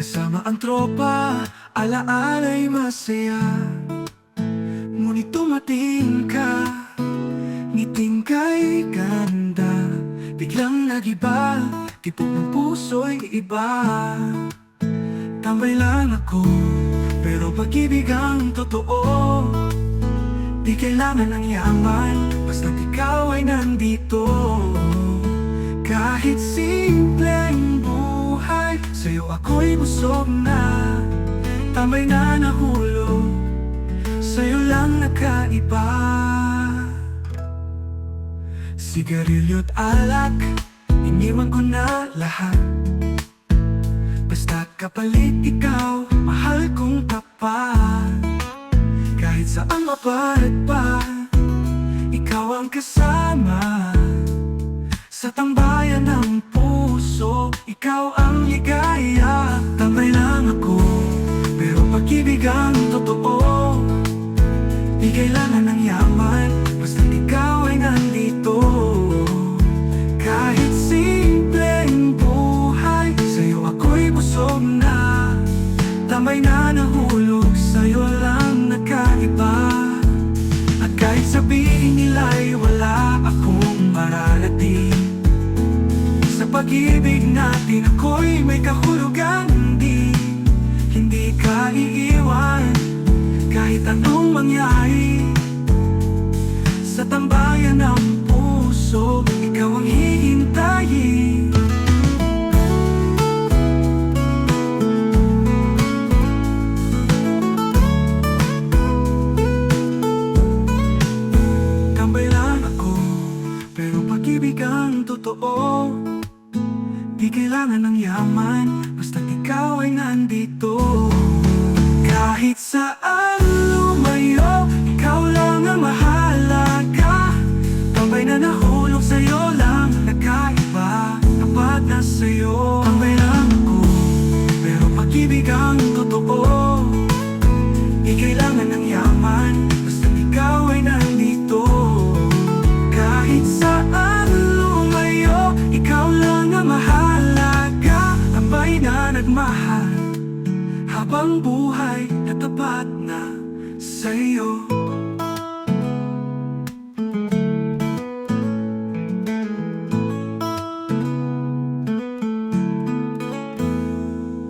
Kasama ang tropa, alaala'y masaya. Ngunit tumating ka, ngiting kay ganda. Biglang nagiba, tibok ng puso'y iba. Tambay lang ako, pero pag-ibig ang totoo. Di kailangan ng yaman, basta't ikaw ay nandito. Kahit simpleng buhay, sa'yo ako'y busog na. Tambay na nahulog, sa'yo lang nakaiba. Sigarilyo't alak, iniwan ko na lahat. Basta kapalit ikaw, mahal kong tapat. Kahit saan mapalit pa, ikaw ang kasama. Sa tambayan ng puso, ikaw ang ligaya. Tambay lang ako, pero pag-ibig ang totoo. Di kailangan ng yaman, basta't ikaw ay nandito. Kahit simpleng buhay, sa'yo ako'y busog na. Tambay na nahulog, sa'yo lang nakaiba. At kahit sabihin nila'y wala akong mararating, sa pag-ibig natin ako'y may kahulugan. Hindi ka iiwan, kahit anong mangyari. Sa tambayan ng puso, ikaw ang hihintayin. Tambay lang ako, pero pag-ibig ang totoo. Di kailangan ng yaman, basta't ikaw ay nandito. Kahit saan lumayo, ikaw lang ang mahalaga. Tambay na nahulog, sa'yo lang nakaiba. Tapat na sa'yo, tambay lang ako, pero pag-ibig ang totoo. Di kailangan ng yaman, basta't ikaw ay nandito. Kahit saan lumayo, ikaw lang ang mahalaga. Tambay na nagmahal, habang buhay na tapat na sa'yo.